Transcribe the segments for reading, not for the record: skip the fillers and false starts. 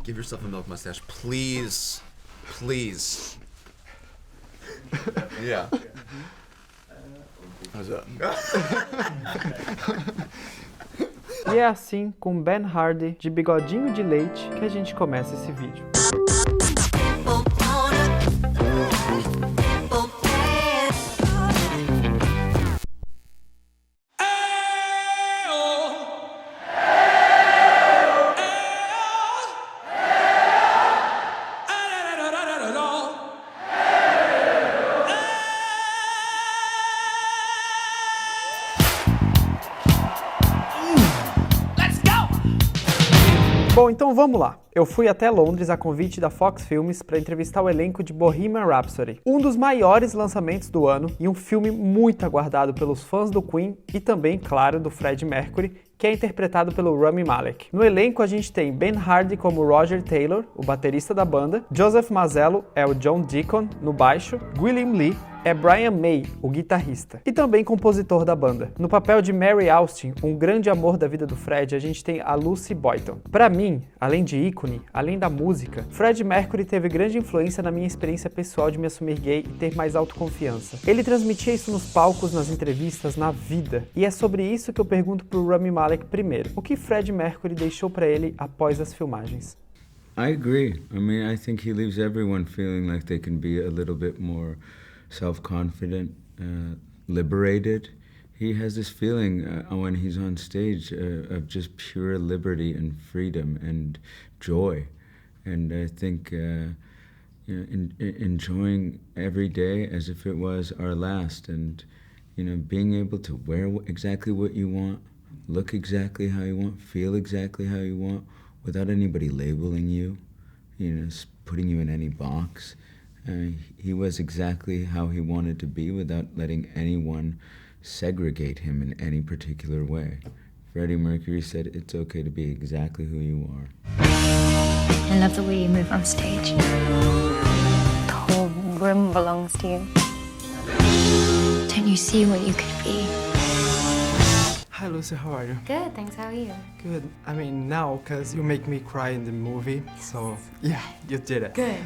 Give yourself a milk mustache, please. Please. Yeah. How's that? E é assim, com Ben Hardy de bigodinho de leite, que a gente começa esse vídeo. Bom, então vamos lá. Eu fui até Londres a convite da Fox Filmes para entrevistar o elenco de Bohemian Rhapsody, um dos maiores lançamentos do ano e um filme muito aguardado pelos fãs do Queen e também, claro, do Freddie Mercury, que é interpretado pelo Rami Malek. No elenco a gente tem Ben Hardy como Roger Taylor, o baterista da banda, Joseph Mazzello é o John Deacon no baixo, William Lee é Brian May, o guitarrista, e também compositor da banda. No papel de Mary Austin, um grande amor da vida do Fred, a gente tem a Lucy Boynton. Para mim, além de ícone, além da música, Freddie Mercury teve grande influência na minha experiência pessoal de me assumir gay e ter mais autoconfiança. Ele transmitia isso nos palcos, nas entrevistas, na vida. E é sobre isso que eu pergunto pro Rami Malek primeiro. O que Freddie Mercury deixou para ele após as filmagens? I agree. I mean, I think he leaves everyone feeling like they can be a little bit more self-confident, liberated. He has this feeling when he's on stage of just pure liberty and freedom and joy. And I think enjoying every day as if it was our last, and being able to wear exactly what you want, look exactly how you want, feel exactly how you want, without anybody labeling you, putting you in any box. He was exactly how he wanted to be without letting anyone segregate him in any particular way. Freddie Mercury said it's okay to be exactly who you are. I love the way you move on stage. The whole room belongs to you. Don't you see what you could be? Hi Lucy, how are you? Good, thanks. How are you? Good. I mean, now, because you make me cry in the movie, so yeah, you did it. Good.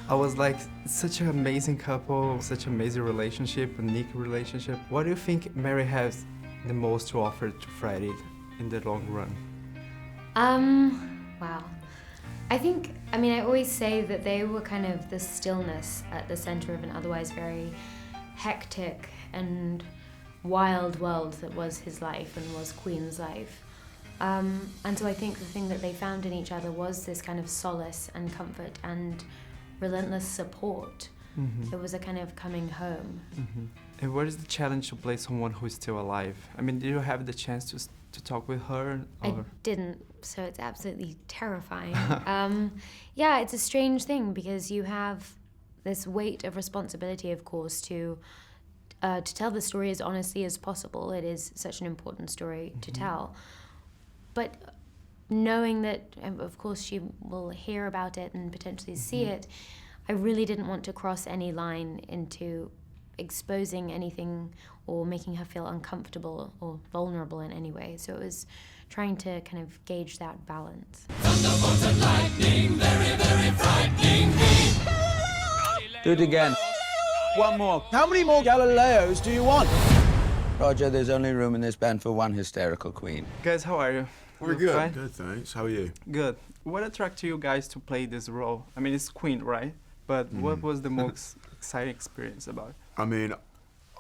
I was like, such an amazing couple, such an amazing relationship, unique relationship. What do you think Mary has the most to offer to Freddie in the long run? Wow. I always say that they were kind of the stillness at the center of an otherwise very hectic and wild world that was his life and was Queen's life. And so I think the thing that they found in each other was this kind of solace and comfort and relentless support. Mm-hmm. It was a kind of coming home. Mm-hmm. And what is the challenge to play someone who is still alive? I mean, did you have the chance to talk with her? Or? I didn't, so it's absolutely terrifying. Yeah, it's a strange thing because you have this weight of responsibility, of course, to tell the story as honestly as possible. It is such an important story to tell. But knowing that, of course, she will hear about it and potentially see it, I really didn't want to cross any line into exposing anything or making her feel uncomfortable or vulnerable in any way. So it was trying to kind of gauge that balance. Thunderbolts and lightning, very, very frightening me. Do it again. One more. How many more Galileos do you want? Roger, there's only room in this band for one hysterical queen. Guys, how are you? We're You good. fine? Good, thanks. How are you? Good. What attracted you guys to play this role? I mean, it's Queen, right? But what was the most exciting experience about it? I mean,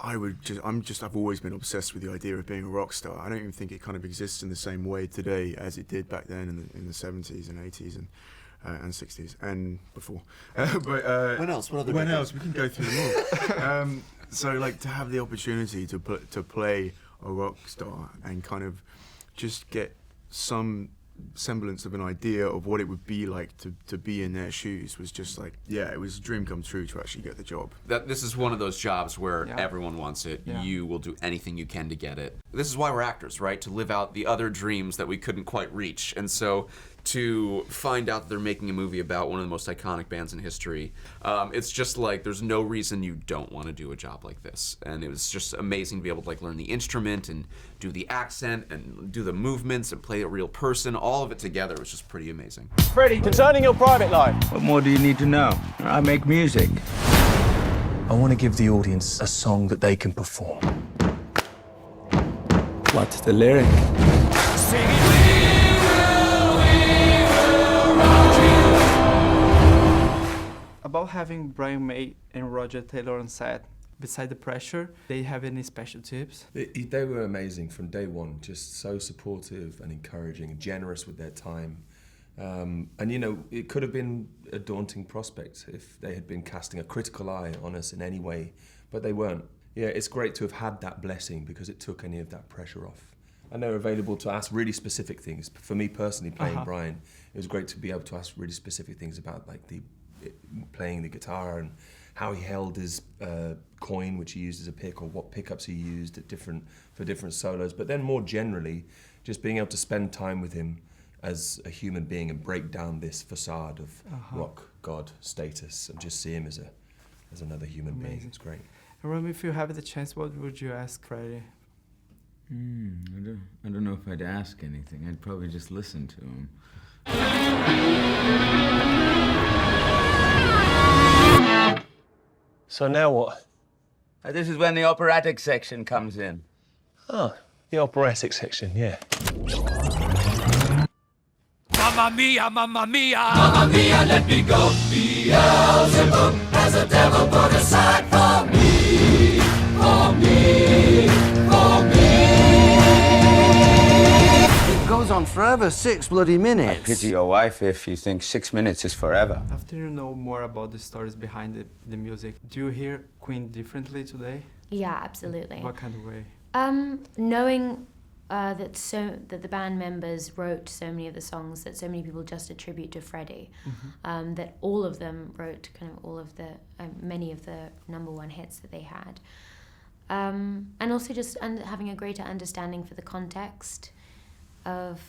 I've always been obsessed with the idea of being a rock star. I don't even think it kind of exists in the same way today as it did back then in the 70s and 80s and 60s and before. When else? What other When decades? else? We can go through them all. So, like, to have the opportunity to play a rock star and kind of just get some semblance of an idea of what it would be like to be in their shoes was just like, yeah, it was a dream come true to actually get the job. This is one of those jobs where Yeah. everyone wants it. Yeah. You will do anything you can to get it. This is why we're actors, right? To live out the other dreams that we couldn't quite reach. And so to find out that they're making a movie about one of the most iconic bands in history. It's just like there's no reason you don't want to do a job like this. And it was just amazing to be able to like learn the instrument and do the accent and do the movements and play a real person. All of it together was just pretty amazing. Freddie, concerning your private life. What more do you need to know? I make music. I want to give the audience a song that they can perform. What's the lyric? About having Brian May and Roger Taylor on set, beside the pressure, they have any special tips? They were amazing from day one, just so supportive and encouraging and generous with their time. And you know, it could have been a daunting prospect if they had been casting a critical eye on us in any way, but they weren't. Yeah, it's great to have had that blessing because it took any of that pressure off. And they're available to ask really specific things. For me personally, playing Brian, it was great to be able to ask really specific things about like playing the guitar and how he held his coin, which he used as a pick, or what pickups he used for different solos. But then more generally, just being able to spend time with him as a human being and break down this facade of rock god status and just see him as another human being. It's great. And Remy, if you have the chance, what would you ask Freddie? I don't know if I'd ask anything. I'd probably just listen to him. So now what? This is when the operatic section comes in. Oh, the operatic section, yeah. Mamma mia, mamma mia, mamma mia, let me go. Beelzebub has a devil put aside for me, for me, for me. It goes on forever, 6 bloody minutes. I pity your wife if you think 6 minutes is forever. After you know more about the stories behind the music, do you hear Queen differently today? Yeah, absolutely. What kind of way? Knowing that the band members wrote so many of the songs that so many people just attribute to Freddie, that all of them wrote kind of all of the many of the #1 hits that they had, and also just having a greater understanding for the context of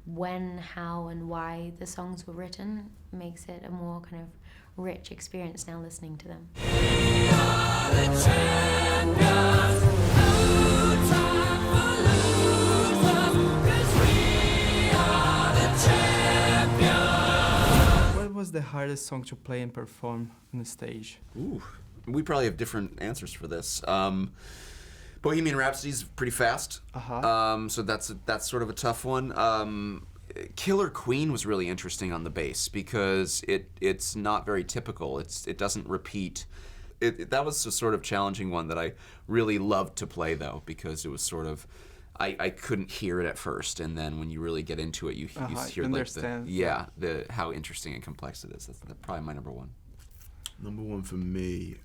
when, how, and why the songs were written makes it a more kind of rich experience now listening to them. We are the champions. No time for losers, 'cause we are the champions. What was the hardest song to play and perform on the stage? Ooh, we probably have different answers for this. Bohemian Rhapsody is pretty fast, so that's sort of a tough one. Killer Queen was really interesting on the bass because it's not very typical. It doesn't repeat. That was a sort of challenging one that I really loved to play though, because it was sort of I couldn't hear it at first, and then when you really get into it, you hear like how interesting and complex it is. That's probably my #1. #1 for me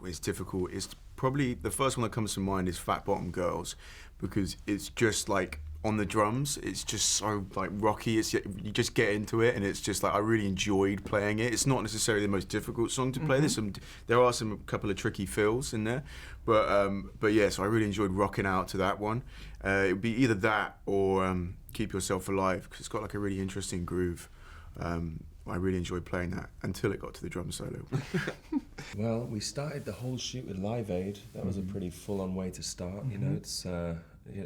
is difficult. It's probably the first one that comes to mind is Fat Bottom Girls, because it's just like on the drums, it's just so like rocky. You just get into it, and it's just like I really enjoyed playing it. It's not necessarily the most difficult song to play. There are a couple of tricky fills in there, but yeah, so I really enjoyed rocking out to that one. It would be either that or Keep Yourself Alive, because it's got like a really interesting groove. I really enjoyed playing that until it got to the drum solo. Well, we started the whole shoot with Live Aid. That was a pretty full-on way to start. You know, it's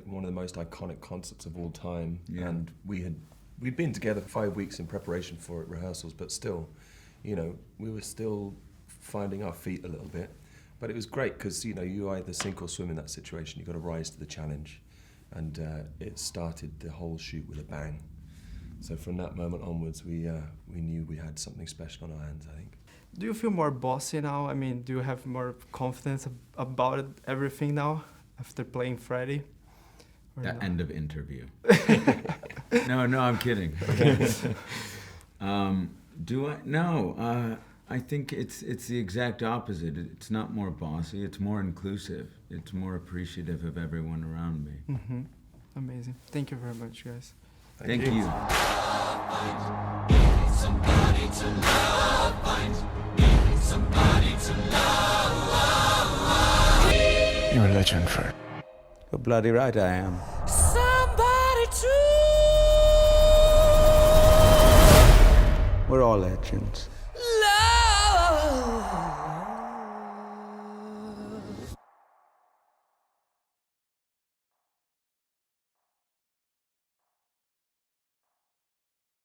one of the most iconic concerts of all time, and we'd been together 5 weeks in preparation for it, rehearsals, but still, you know, we were still finding our feet a little bit. But it was great because you either sink or swim in that situation. You got to rise to the challenge, and it started the whole shoot with a bang. So from that moment onwards, we knew we had something special on our hands, I think. Do you feel more bossy now? I mean, do you have more confidence about everything now after playing Freddie? End of interview. No, I'm kidding. Do I? No. I think it's the exact opposite. It's not more bossy. It's more inclusive. It's more appreciative of everyone around me. Amazing. Thank you very much, guys. Thank you. Somebody to love, somebody to love. You're a legend, Fred. You're bloody right I am. Somebody to We're all legends.